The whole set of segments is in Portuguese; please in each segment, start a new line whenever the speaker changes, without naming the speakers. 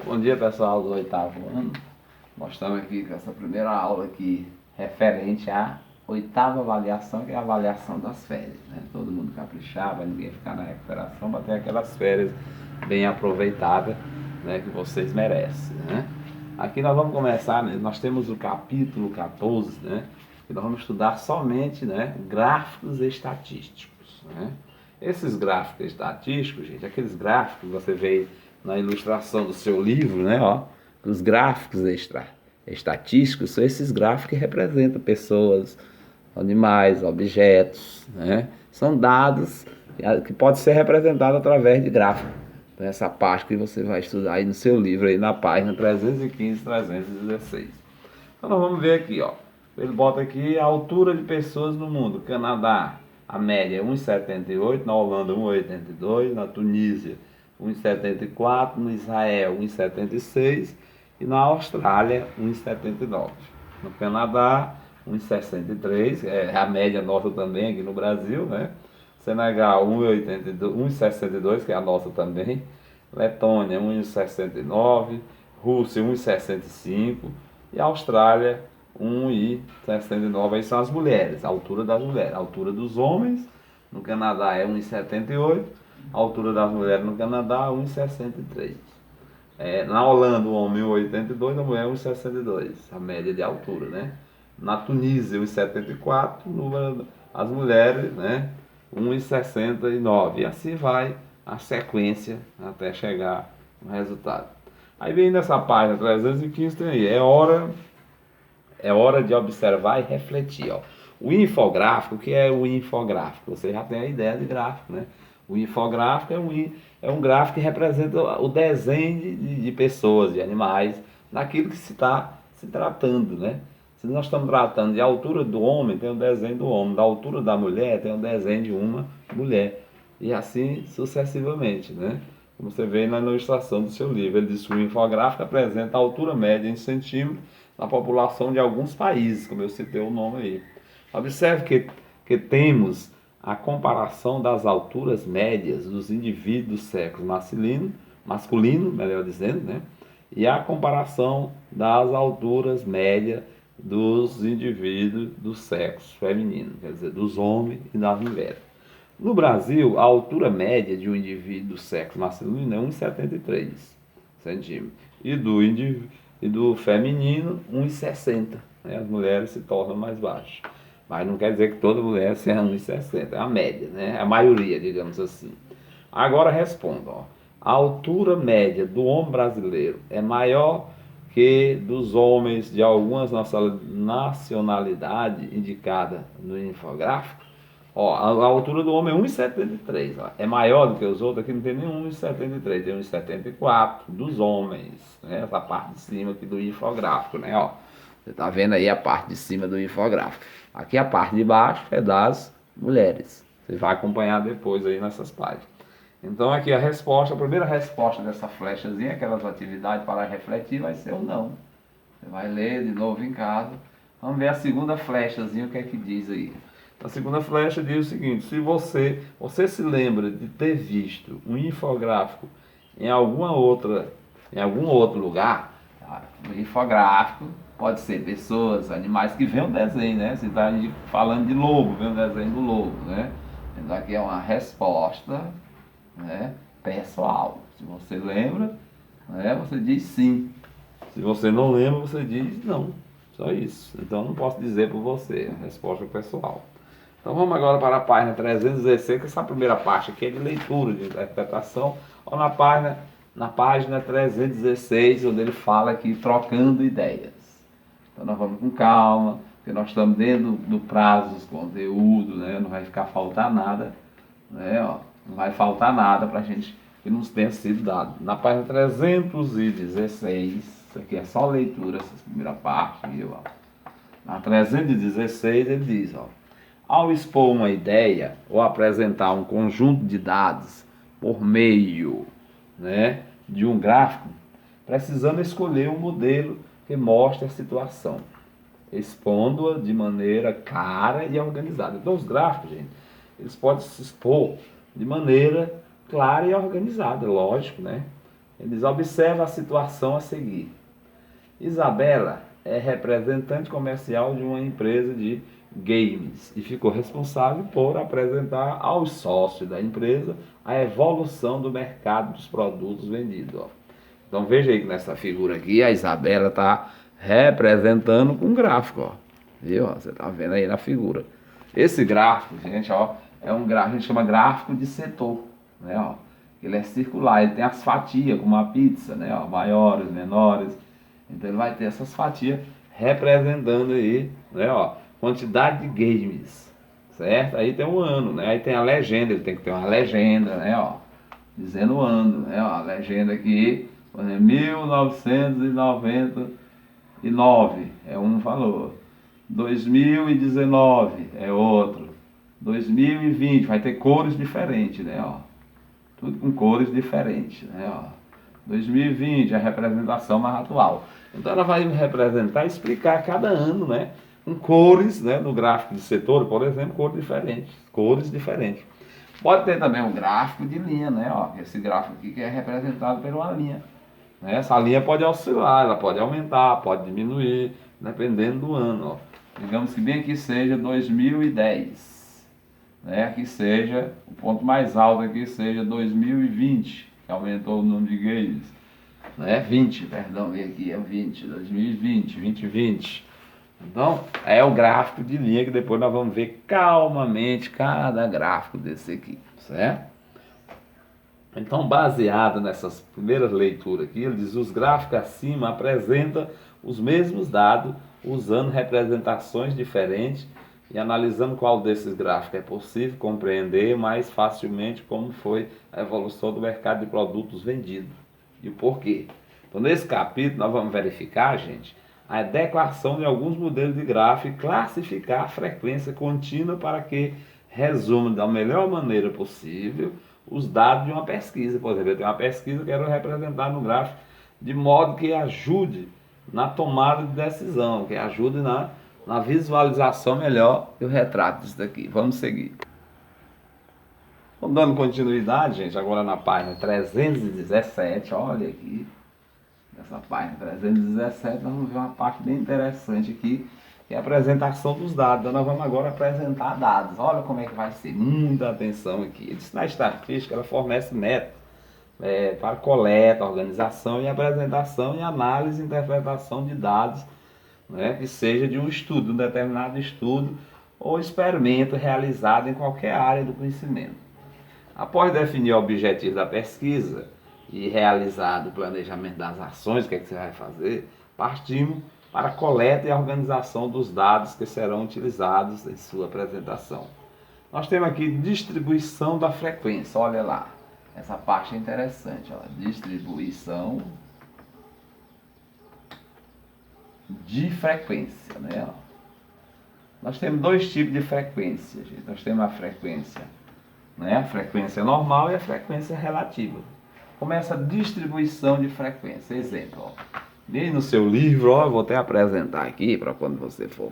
Bom dia, pessoal do oitavo ano. Nós estamos aqui com essa primeira aula aqui referente à oitava avaliação, que é a avaliação das férias, né? Todo mundo caprichar, para ninguém ficar na recuperação, para ter aquelas férias bem aproveitadas, né, que vocês merecem, né? Aqui nós vamos começar, né? Nós temos o capítulo 14, né? Que nós vamos estudar somente, né, gráficos estatísticos, né? Esses gráficos estatísticos, gente, aqueles gráficos que você vê na ilustração do seu livro, né, ó, os gráficos estatísticos são esses gráficos que representam pessoas, animais, objetos, né? São dados que podem ser representados através de gráficos. Então, essa parte que você vai estudar aí no seu livro, aí na página 315, 316. Então, nós vamos ver aqui, ó. Ele bota aqui a altura de pessoas no mundo. Canadá, a média é 1,78, na Holanda 1,82, na Tunísia 1,74, no Israel 1,76 e na Austrália 1,79. No Canadá 1,63, é a média nossa também aqui no Brasil, né? Senegal 1,62, que é a nossa também. Letônia 1,69, Rússia 1,65 e a Austrália 1,69. Aí são as mulheres, a altura das mulheres. A altura dos homens no Canadá é 1,78, a altura das mulheres no Canadá 1,63. Na Holanda o homem 1,82, a mulher 1,62, a média de altura, né? Na Tunísia 1,74, as mulheres, né, 1,69. E assim vai a sequência até chegar no resultado. Aí vem nessa página 315, tem aí, é hora de observar e refletir. Ó. O infográfico, o que é o infográfico? Você já tem a ideia de gráfico, né? O infográfico é um gráfico que representa o desenho de pessoas, de animais, daquilo que se está se tratando, né? Se nós estamos tratando de altura do homem, tem o desenho do homem, da altura da mulher, tem o desenho de uma mulher, e assim sucessivamente, né? Como você vê na ilustração do seu livro, ele diz que o infográfico apresenta a altura média em centímetros na população de alguns países, como eu citei o nome aí. Observe que temos a comparação das alturas médias dos indivíduos do sexo masculino, melhor dizendo, né? E a comparação das alturas médias dos indivíduos do sexo feminino, quer dizer, dos homens e das mulheres. No Brasil, a altura média de um indivíduo do sexo masculino é 1,73 centímetros e do feminino 1,60. Né? As mulheres se tornam mais baixas. Mas não quer dizer que toda mulher seja 1,60, é a média, né? A maioria, digamos assim. Agora responda, ó. A altura média do homem brasileiro é maior que dos homens de algumas nacionalidades indicadas no infográfico? Ó, a altura do homem é 1,73. É maior do que os outros, aqui não tem nenhum 1,73, tem 1,74 dos homens, né? Essa parte de cima aqui do infográfico, né? Ó, você está vendo aí a parte de cima do infográfico. Aqui a parte de baixo é das mulheres. Você vai acompanhar depois aí nessas páginas. Então aqui a resposta, a primeira resposta dessa flechazinha, aquelas atividades para refletir, vai ser o não. Você vai ler de novo em casa. Vamos ver a segunda flechazinha, o que é que diz aí. A segunda flecha diz o seguinte: se você se lembra de ter visto um infográfico em em algum outro lugar, tá? O infográfico pode ser pessoas, animais que vêem o desenho, né? Você está falando de lobo, vê o desenho do lobo, né? Então aqui é uma resposta, né, pessoal. Se você lembra, né, você diz sim. Se você não lembra, você diz não. Só isso. Então não posso dizer por você. A resposta é pessoal. Então vamos agora para a página 316, que essa primeira parte aqui é de leitura, de interpretação, ou na página 316, onde ele fala aqui trocando ideias. Então nós vamos com calma, porque nós estamos dentro do prazo dos conteúdos, né? Não vai ficar faltar nada, né? Ó, não vai faltar nada para a gente que nos tenha sido dado. Na página 316, isso aqui é só leitura, essa primeira parte, viu? Ó. Na 316 ele diz, ó. Ao expor uma ideia ou apresentar um conjunto de dados por meio, né, de um gráfico, precisamos escolher um modelo que mostre a situação, expondo-a de maneira clara e organizada. Então os gráficos, gente, eles podem se expor de maneira clara e organizada, lógico, né? Ele diz: observa a situação a seguir. Isabela é representante comercial de uma empresa de games e ficou responsável por apresentar aos sócios da empresa a evolução do mercado dos produtos vendidos. Ó. Então veja aí que nessa figura aqui a Isabela está representando com um gráfico, ó. Viu? Você está vendo aí na figura. Esse gráfico, gente, ó, é um gráfico, a gente chama gráfico de setor, né? Ó. Ele é circular, ele tem as fatias, como uma pizza, né? Ó, maiores, menores. Então ele vai ter essas fatias representando aí, né? Ó, quantidade de games, certo? Aí tem um ano, né? Aí tem a legenda, ele tem que ter uma legenda, né? Ó, dizendo o ano, né? Ó, a legenda aqui, por exemplo, 1999 é um valor, 2019 é outro, 2020 vai ter cores diferentes, né? Ó, tudo com cores diferentes, né? Ó, 2020 é a representação mais atual. Então ela vai representar e explicar cada ano, né? Com cores, né? No gráfico de setor, por exemplo, cores diferentes. Cores diferentes. Pode ter também um gráfico de linha, né? Ó, esse gráfico aqui que é representado por uma linha. Né? Essa linha pode oscilar, ela pode aumentar, pode diminuir, dependendo do ano. Ó. Digamos que bem aqui seja 2010. Né? Aqui seja, o ponto mais alto aqui seja 2020, que aumentou o número de games. Né? 20, perdão, e aqui é 20, 2020, 2020. Então, é o gráfico de linha que depois nós vamos ver calmamente cada gráfico desse aqui, certo? Então, baseado nessas primeiras leituras aqui, ele diz: os gráficos acima apresentam os mesmos dados, usando representações diferentes e analisando qual desses gráficos é possível compreender mais facilmente como foi a evolução do mercado de produtos vendidos e o porquê. Então, nesse capítulo, nós vamos verificar, gente, a adequação de alguns modelos de gráfico e classificar a frequência contínua para que resuma da melhor maneira possível os dados de uma pesquisa. Por exemplo, eu tenho uma pesquisa que eu quero representar no gráfico de modo que ajude na tomada de decisão, que ajude na visualização melhor do retrato disso daqui. Vamos seguir. Vamos dando continuidade, gente, agora na página 317, olha aqui. Nessa página 317 nós vamos ver uma parte bem interessante aqui, que é a apresentação dos dados. Então nós vamos agora apresentar dados. Olha como é que vai ser, muita atenção aqui. Na estatística ela fornece métodos para coleta, organização e apresentação e análise e interpretação de dados, né, que seja de um estudo, um determinado estudo ou experimento realizado em qualquer área do conhecimento. Após definir o objetivo da pesquisa e realizado o planejamento das ações, o que é que você vai fazer, partimos para a coleta e a organização dos dados que serão utilizados em sua apresentação. Nós temos aqui distribuição da frequência, olha lá, essa parte é interessante, ó. Distribuição de frequência, né? Ó. Nós temos dois tipos de frequência, gente. Nós temos a frequência, né? A frequência normal e a frequência relativa. Começa a distribuição de frequência. Exemplo, ó. Bem no seu livro, ó, vou até apresentar aqui para quando você for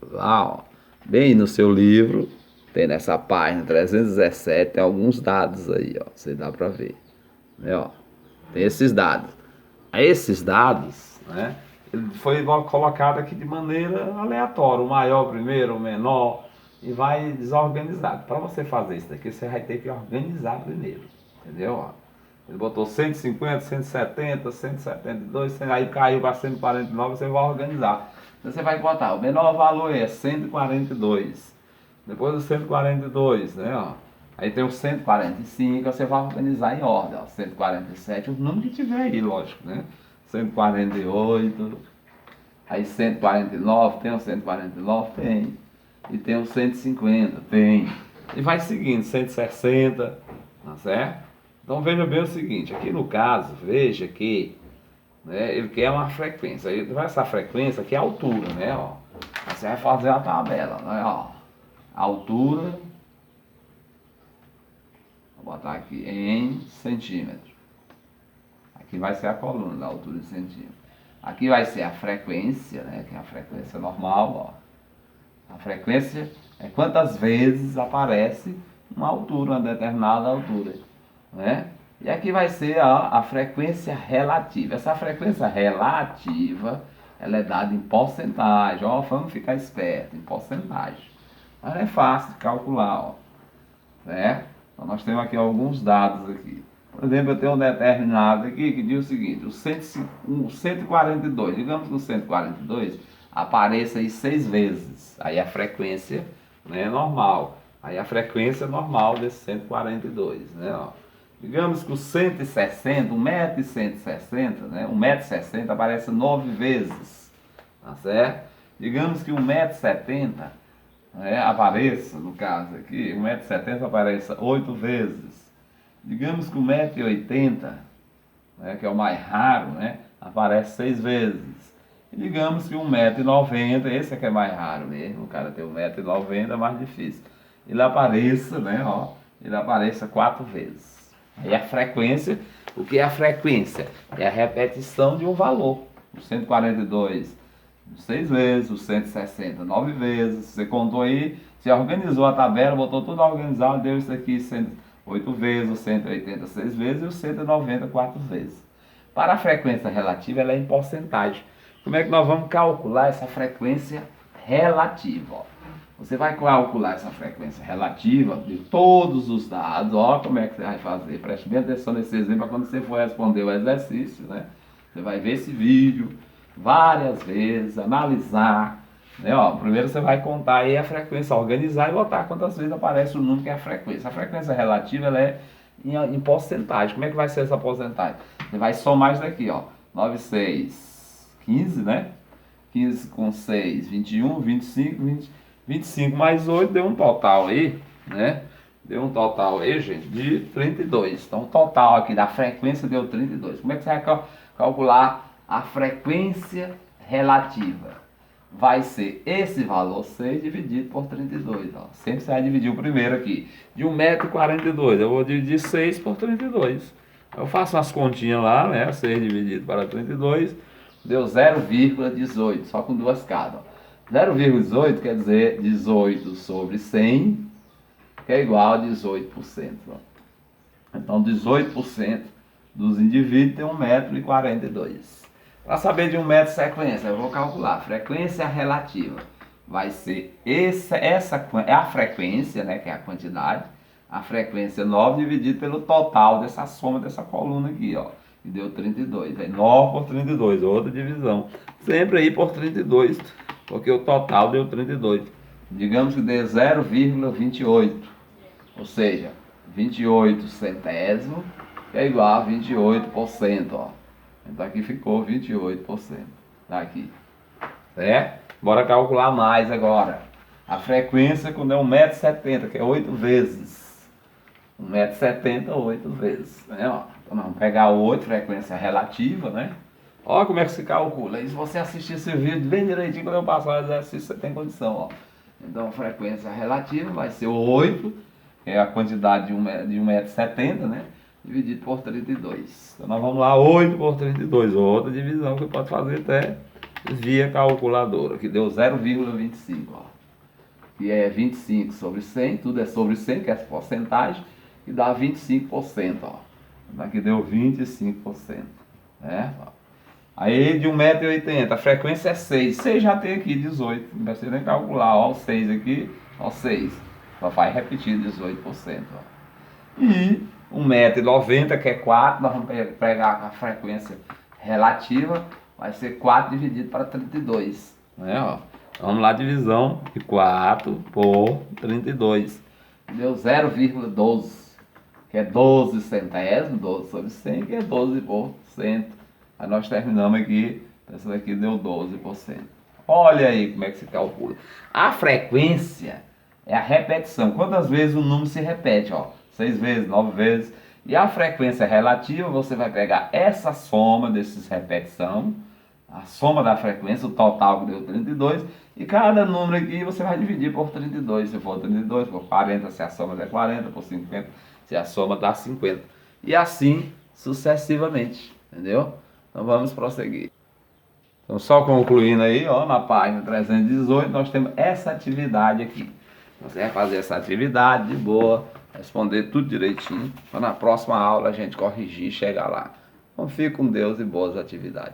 lá, ó. Bem no seu livro, tem nessa página 317, tem alguns dados aí, ó. Você dá para ver, né, ó. Tem esses dados. Esses dados, né? Ele foi colocado aqui de maneira aleatória, o maior primeiro, o menor, e vai desorganizado. Para você fazer isso daqui, você vai ter que organizar primeiro, entendeu? Ó. Ele botou 150, 170, 172, aí caiu para 149, você vai organizar. Então você vai botar, o menor valor é 142. Depois do 142, né, ó. Aí tem o 145, você vai organizar em ordem, ó. 147, o número que tiver aí, lógico, né? 148, aí 149, tem o 149? Tem. E tem o 150? Tem. E vai seguindo, 160, tá certo? Então veja bem o seguinte, aqui no caso, veja que, né, ele quer uma frequência. Aí essa frequência aqui é a altura, né? Ó. Aí você vai fazer a tabela, né? Ó. A altura, vou botar aqui em centímetros. Aqui vai ser a coluna da altura em centímetros. Aqui vai ser a frequência, né? Que é a frequência normal, ó. A frequência é quantas vezes aparece uma altura, uma determinada altura, né? E aqui vai ser a frequência relativa. Essa frequência relativa, ela é dada em porcentagem. Ó, vamos ficar esperto, em porcentagem. Mas é fácil de calcular, ó. Certo? Então nós temos aqui alguns dados aqui. Por exemplo, eu tenho um determinado aqui que diz o seguinte, o 142, digamos que o 142 apareça aí 6 vezes. Aí a frequência, né, normal. Aí a frequência normal desse 142, né, ó. Digamos que o 160, 1,160 m, né, 1,60 m aparece 9 vezes, tá certo? Digamos que 1,70 m apareça, no caso aqui, 1,70 m apareça 8 vezes. Digamos que 1,80 m, né, que é o mais raro, né, aparece 6 vezes. E digamos que 1,90 m, esse é que é mais raro mesmo, o cara tem 1,90 m é mais difícil. Ele apareça, né, ó, ele apareça 4 vezes. Aí a frequência, o que é a frequência? É a repetição de um valor. O 142, 6 vezes, o 160, 9 vezes. Você contou aí, você organizou a tabela, botou tudo organizado, deu isso aqui 108 vezes, o 180 6 vezes e o 190 4 vezes. Para a frequência relativa, ela é em porcentagem. Como é que nós vamos calcular essa frequência relativa? Ó? Você vai calcular essa frequência relativa de todos os dados. Ó, como é que você vai fazer? Preste bem atenção nesse exemplo para quando você for responder o exercício, né? Você vai ver esse vídeo várias vezes, analisar, né? Ó, primeiro você vai contar aí a frequência, organizar e botar quantas vezes aparece o número que é a frequência. A frequência relativa, ela é em porcentagem. Como é que vai ser essa porcentagem? Você vai somar isso daqui, ó. 9, 6, 15, né? 15 com 6, 21, 25, 25 mais 8 deu um total aí, né? Deu um total aí, gente, de 32. Então o total aqui da frequência deu 32. Como é que você vai calcular a frequência relativa? Vai ser esse valor 6 dividido por 32. Ó. Sempre você vai dividir o primeiro aqui. De 1,42 m, eu vou dividir 6 por 32. Eu faço as continhas lá, né? 6 dividido para 32, deu 0,18, só com duas casas. 0,18 quer dizer 18 sobre 100, que é igual a 18%. Ó. Então 18% dos indivíduos tem 1,42 m. Para saber de 1 metro sequência, eu vou calcular. Frequência relativa vai ser essa é a frequência, né, que é a quantidade. A frequência 9 dividido pelo total dessa soma dessa coluna aqui, ó. Que deu 32. Aí 9 por 32, outra divisão. Sempre aí por 32, porque o total deu 32. Digamos que dê 0,28. Ou seja, 28 centésimos, que é igual a 28%, ó. Então aqui ficou 28%. Tá aqui. Certo? Bora calcular mais agora. A frequência quando é 1,70 m, que é 8 vezes. 1,70 m, 8 vezes. Né? Ó, então nós vamos pegar o 8, frequência relativa, né? Olha como é que se calcula. E se você assistir esse vídeo bem direitinho, quando eu passar o exercício, você tem condição, ó. Então a frequência relativa vai ser 8, que é a quantidade de 1,70 m, né? Dividido por 32. Então nós vamos lá, 8 por 32, outra divisão que você pode fazer até via calculadora, que deu 0,25, ó. Que é 25 sobre 100, tudo é sobre 100, que é essa porcentagem, e dá 25%, ó. Aqui deu 25%, né? Aí de 1,80 m, a frequência é 6, 6 já tem aqui 18, não precisa nem calcular, ó, o 6 aqui, ó, 6, só vai repetir 18%, ó. E 1,90 m, que é 4, nós vamos pegar a frequência relativa, vai ser 4 dividido para 32, né, ó. Vamos lá, divisão de 4 por 32. Deu 0,12, que é 12 centésimos, 12 sobre 100, que é 12%. Aí nós terminamos aqui, essa daqui deu 12%. Olha aí como é que se calcula. A frequência é a repetição. Quantas vezes o número se repete, ó? 6 vezes, 9 vezes. E a frequência relativa, você vai pegar essa soma desses repetição, a soma da frequência, o total que deu 32, e cada número aqui você vai dividir por 32, se for 32, por 40, se a soma der 40, por 50, se a soma dá 50. E assim sucessivamente, entendeu? Então vamos prosseguir. Então só concluindo aí, ó, na página 318, nós temos essa atividade aqui. Você vai fazer essa atividade de boa, responder tudo direitinho, para na próxima aula a gente corrigir e chegar lá. Então fique com Deus e boas atividades.